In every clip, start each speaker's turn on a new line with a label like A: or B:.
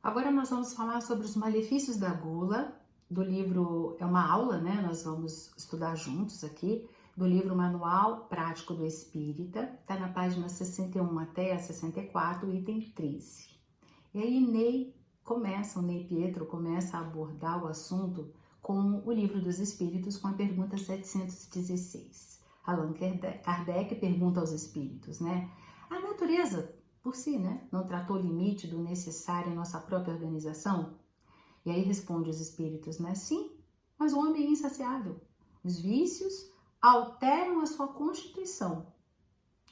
A: Agora nós vamos falar sobre os malefícios da gula, do livro, é uma aula, né? Nós vamos estudar juntos aqui, do livro Manual Prático do Espírita, tá na página 61 até a 64, item 13. E aí o Ney Pietro começa a abordar o assunto com o Livro dos Espíritos, com a pergunta 716. Allan Kardec pergunta aos espíritos, né? A natureza por si, né? Não tratou o limite do necessário em nossa própria organização? E aí responde os espíritos, né? Sim, mas o homem é insaciável. Os vícios alteram a sua constituição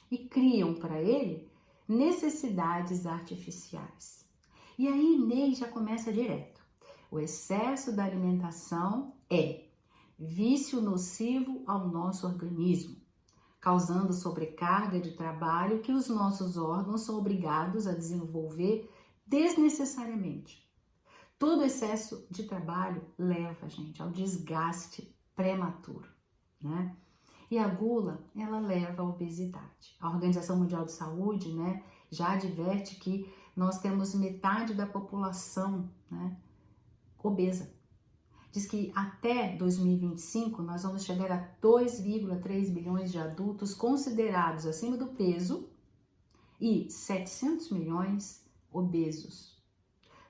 A: e criam para ele necessidades artificiais. E aí Ney já começa direto. O excesso da alimentação é vício nocivo ao nosso organismo, causando sobrecarga de trabalho que os nossos órgãos são obrigados a desenvolver desnecessariamente. Todo excesso de trabalho leva, gente, ao desgaste prematuro, né? E a gula, ela leva à obesidade. A Organização Mundial de Saúde, né, já adverte que nós temos metade da população, né, obesa. Diz que até 2025 nós vamos chegar a 2,3 bilhões de adultos considerados acima do peso e 700 milhões obesos.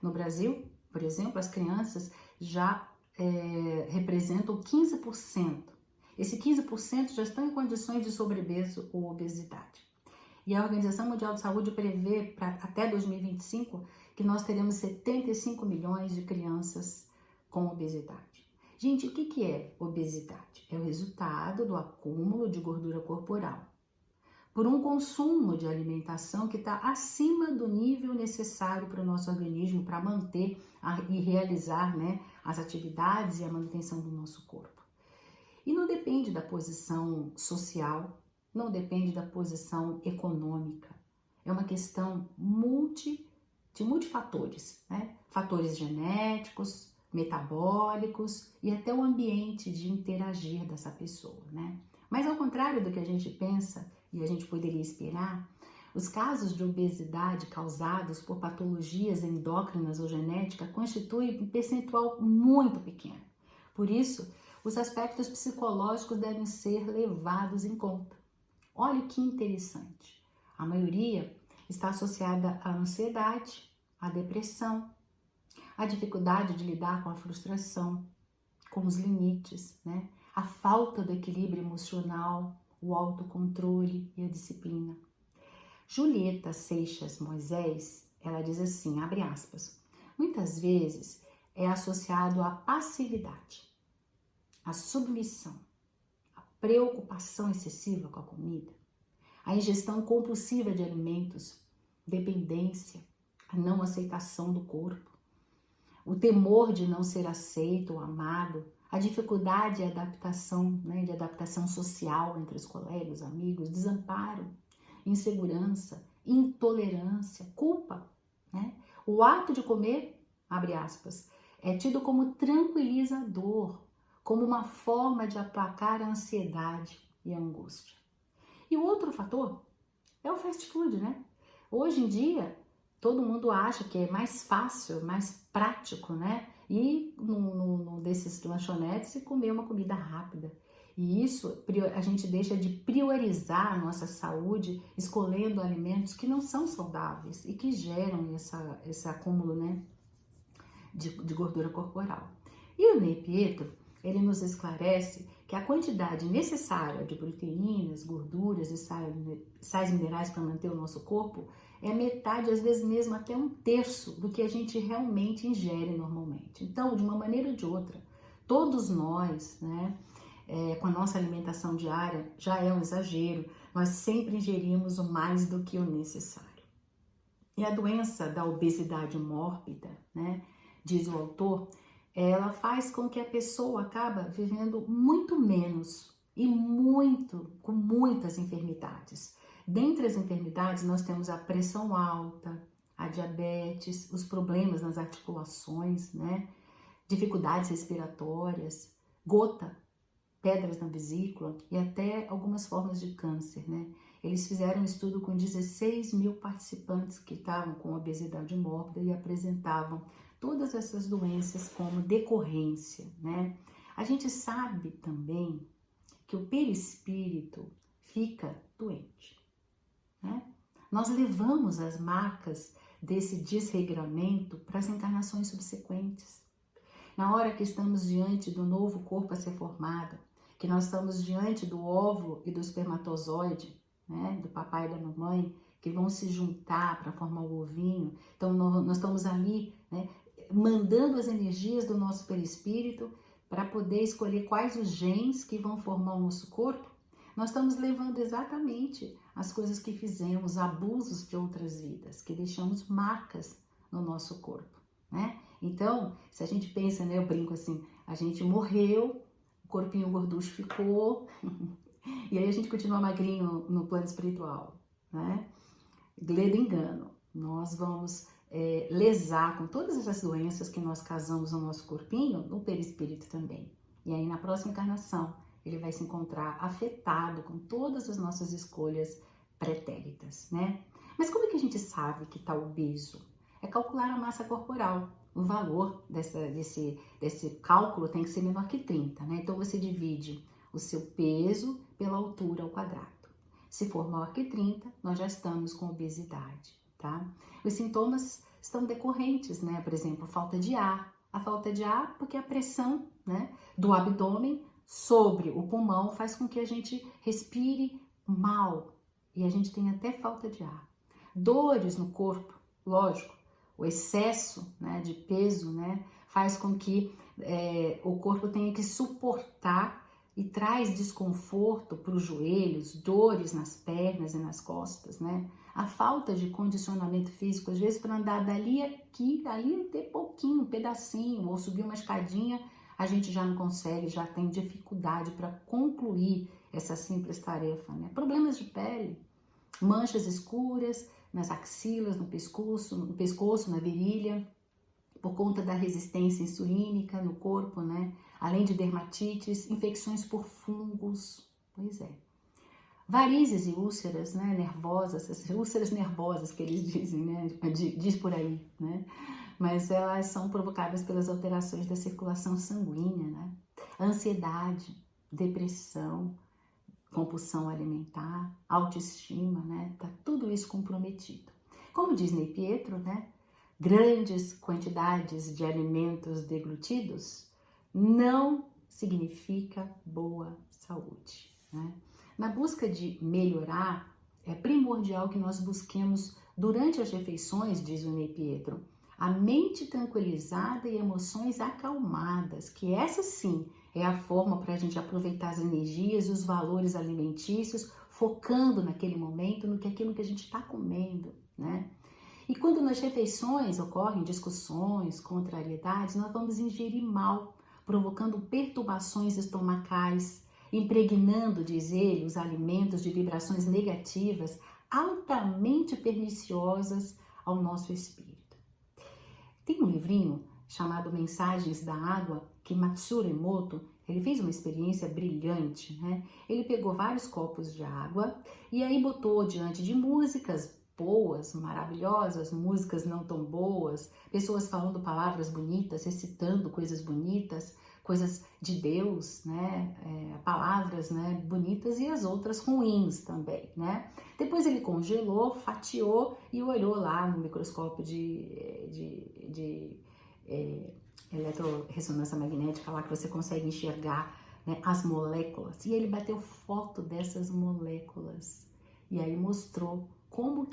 A: No Brasil, por exemplo, as crianças já representam 15%. Esse 15% já estão em condições de sobrepeso ou obesidade. E a Organização Mundial de Saúde prevê para até 2025 que nós teremos 75 milhões de crianças com obesidade. Gente, o que é obesidade? É o resultado do acúmulo de gordura corporal por um consumo de alimentação que está acima do nível necessário para o nosso organismo para manter e realizar, né, as atividades e a manutenção do nosso corpo. E não depende da posição social, não depende da posição econômica. É uma questão de multifatores, né? Fatores genéticos, metabólicos e até o ambiente de interagir dessa pessoa, né? Mas ao contrário do que a gente pensa e a gente poderia esperar, os casos de obesidade causados por patologias endócrinas ou genéticas constituem um percentual muito pequeno. Por isso, os aspectos psicológicos devem ser levados em conta. Olha que interessante. A maioria está associada à ansiedade, à depressão, à dificuldade de lidar com a frustração, com os limites, né? A falta do equilíbrio emocional, o autocontrole e a disciplina. Julieta Seixas Moisés, ela diz assim, abre aspas, muitas vezes é associado à passividade, à submissão, à preocupação excessiva com a comida, à ingestão compulsiva de alimentos, dependência, a não aceitação do corpo, o temor de não ser aceito ou amado, a dificuldade de adaptação, né, de adaptação social entre os colegas, amigos, desamparo, insegurança, intolerância, culpa, né? O ato de comer, abre aspas, é tido como tranquilizador, como uma forma de aplacar a ansiedade e a angústia. E o outro fator é o fast food, né? Hoje em dia, todo mundo acha que é mais fácil, mais prático, né? Ir num desses lanchonetes e comer uma comida rápida. E isso a gente deixa de priorizar a nossa saúde, escolhendo alimentos que não são saudáveis e que geram esse acúmulo, né, de gordura corporal. E o Ney Pietro, ele nos esclarece que a quantidade necessária de proteínas, gorduras e sais minerais para manter o nosso corpo é metade, às vezes mesmo até um terço do que a gente realmente ingere normalmente. Então, de uma maneira ou de outra, todos nós, né, com a nossa alimentação diária, já é um exagero, nós sempre ingerimos o mais do que o necessário. E a doença da obesidade mórbida, né, diz o autor, ela faz com que a pessoa acaba vivendo muito menos e com muitas enfermidades. Dentre as enfermidades, nós temos a pressão alta, a diabetes, os problemas nas articulações, né, dificuldades respiratórias, gota, pedras na vesícula e até algumas formas de câncer, né? eles fizeram um estudo com 16 mil participantes que estavam com obesidade mórbida e apresentavam todas essas doenças como decorrência, né? A gente sabe também que o perispírito fica doente, né? Nós levamos as marcas desse desregramento para as encarnações subsequentes. Na hora que estamos diante do novo corpo a ser formado, que nós estamos diante do óvulo e do espermatozoide, né, do papai e da mamãe, que vão se juntar para formar o ovinho. Então, nós estamos ali, né, mandando as energias do nosso perispírito para poder escolher quais os genes que vão formar o nosso corpo. Nós estamos levando exatamente as coisas que fizemos, abusos de outras vidas, que deixamos marcas no nosso corpo, né? Então, se a gente pensa, né, eu brinco assim, a gente morreu, o corpinho gorducho ficou, e aí a gente continua magrinho no plano espiritual, né? Lê do engano, nós vamos lesar com todas essas doenças que nós causamos no nosso corpinho, no perispírito também. E aí na próxima encarnação, ele vai se encontrar afetado com todas as nossas escolhas pretéritas, né? Mas como é que a gente sabe que está obeso? É calcular a massa corporal. O valor desse cálculo tem que ser menor que 30, né? Então você divide o seu peso pela altura ao quadrado. Se for maior que 30, nós já estamos com obesidade, tá? Os sintomas estão decorrentes, né? Por exemplo, falta de ar. A falta de ar porque a pressão, né, do abdômen sobre o pulmão faz com que a gente respire mal e a gente tem até falta de ar. Dores no corpo, lógico, o excesso, né, de peso, né, faz com que o corpo tenha que suportar e traz desconforto para os joelhos, dores nas pernas e nas costas, né? A falta de condicionamento físico, às vezes para andar dali aqui, ali ter pouquinho, um pedacinho, ou subir uma escadinha, a gente já não consegue, já tem dificuldade para concluir essa simples tarefa, né? Problemas de pele, manchas escuras nas axilas, no pescoço, na virilha, por conta da resistência insulínica no corpo, né? Além de dermatites, infecções por fungos, pois é. Varizes e úlceras, né, nervosas, as úlceras nervosas que eles dizem, né, diz por aí, né? Mas elas são provocadas pelas alterações da circulação sanguínea, né? Ansiedade, depressão, compulsão alimentar, autoestima, né? Tá tudo isso comprometido. Como diz Ney Pietro, né? Grandes quantidades de alimentos deglutidos não significa boa saúde, né? Na busca de melhorar, é primordial que nós busquemos durante as refeições, diz o Ney Pietro, a mente tranquilizada e emoções acalmadas, que essa sim é a forma para a gente aproveitar as energias e os valores alimentícios, focando naquele momento, aquilo que a gente está comendo, né? E quando nas refeições ocorrem discussões, contrariedades, nós vamos ingerir mal, provocando perturbações estomacais, impregnando, diz ele, os alimentos de vibrações negativas altamente perniciosas ao nosso espírito. Tem um livrinho chamado Mensagens da Água, que Matsuro Emoto, ele fez uma experiência brilhante, né? Ele pegou vários copos de água e aí botou diante de músicas boas, maravilhosas, músicas não tão boas, pessoas falando palavras bonitas, recitando coisas bonitas, coisas de Deus, né? Palavras, né, bonitas e as outras ruins também, né? Depois ele congelou, fatiou e olhou lá no microscópio de eletrorressonância magnética lá que você consegue enxergar, né, as moléculas. E ele bateu foto dessas moléculas e aí mostrou como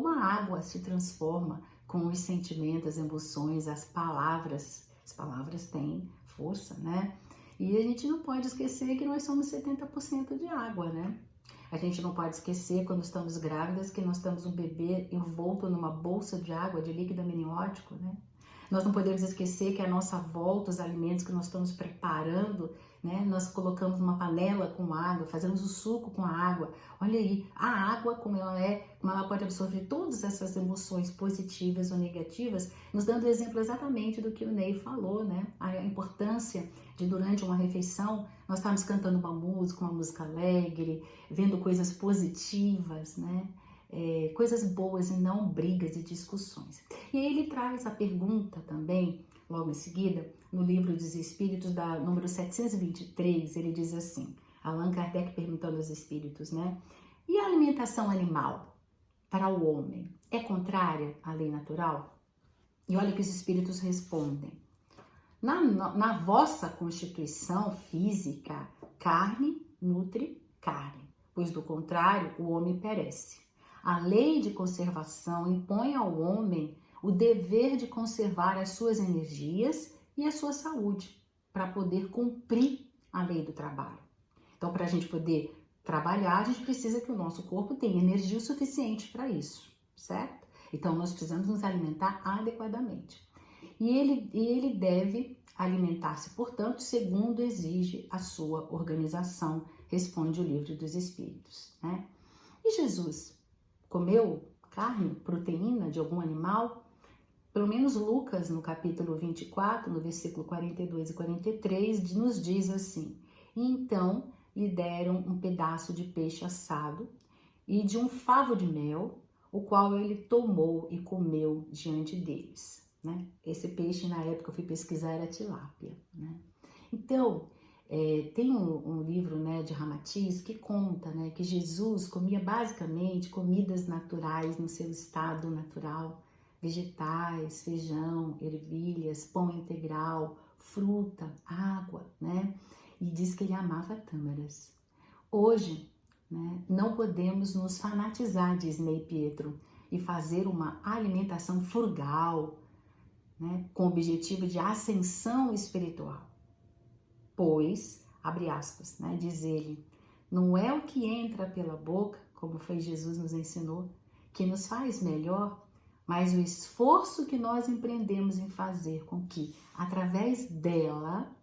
A: a água se transforma com os sentimentos, as emoções, as palavras. As palavras têm força, né? E a gente não pode esquecer que nós somos 70% de água, né? A gente não pode esquecer, quando estamos grávidas, que nós temos um bebê envolto numa bolsa de água, de líquido amniótico, né? Nós não podemos esquecer que à nossa volta, os alimentos que nós estamos preparando, né? Nós colocamos uma panela com água, fazemos o suco com a água. Olha aí, a água, como ela pode absorver todas essas emoções positivas ou negativas, nos dando o exemplo exatamente do que o Ney falou, né? A importância de, durante uma refeição, nós estarmos cantando uma música alegre, vendo coisas positivas, né? Coisas boas e não brigas e discussões. E aí ele traz a pergunta também, logo em seguida, no livro dos Espíritos, número 723, ele diz assim, Allan Kardec perguntando aos espíritos, né? E a alimentação animal para o homem é contrária à lei natural? E olha que os espíritos respondem. Na vossa constituição física, carne nutre carne, pois do contrário o homem perece. A lei de conservação impõe ao homem o dever de conservar as suas energias e a sua saúde, para poder cumprir a lei do trabalho. Então, para a gente poder trabalhar, a gente precisa que o nosso corpo tenha energia o suficiente para isso, certo? Então, nós precisamos nos alimentar adequadamente. E ele deve alimentar-se, portanto, segundo exige a sua organização, responde o Livro dos Espíritos, né? E Jesus comeu carne, proteína de algum animal? Pelo menos Lucas, no capítulo 24, no versículo 42 e 43, nos diz assim: e então lhe deram um pedaço de peixe assado e de um favo de mel, o qual ele tomou e comeu diante deles, né? Esse peixe, na época eu fui pesquisar, era tilápia, né? Então, tem um livro, né, de Ramatiz que conta, né, que Jesus comia basicamente comidas naturais no seu estado natural, vegetais, feijão, ervilhas, pão integral, fruta, água, né? E diz que ele amava tâmaras. Hoje, né, não podemos nos fanatizar, diz Ney Pietro, e fazer uma alimentação frugal, né, com o objetivo de ascensão espiritual. Pois, abre aspas, né, diz ele, não é o que entra pela boca, como foi Jesus nos ensinou, que nos faz melhor, mas o esforço que nós empreendemos em fazer com que, através dela,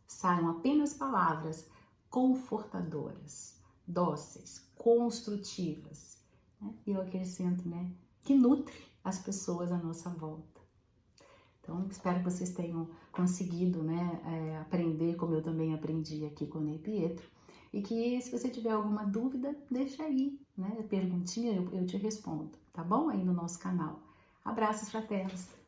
A: saiam apenas palavras confortadoras, dóceis, construtivas, né? E eu acrescento, né, que nutre as pessoas à nossa volta. Então, espero que vocês tenham conseguido, né, aprender como eu também aprendi aqui com o Ney Pietro. E que se você tiver alguma dúvida, deixa aí, né, perguntinha, eu te respondo, tá bom? Aí no nosso canal. Abraços fraternos!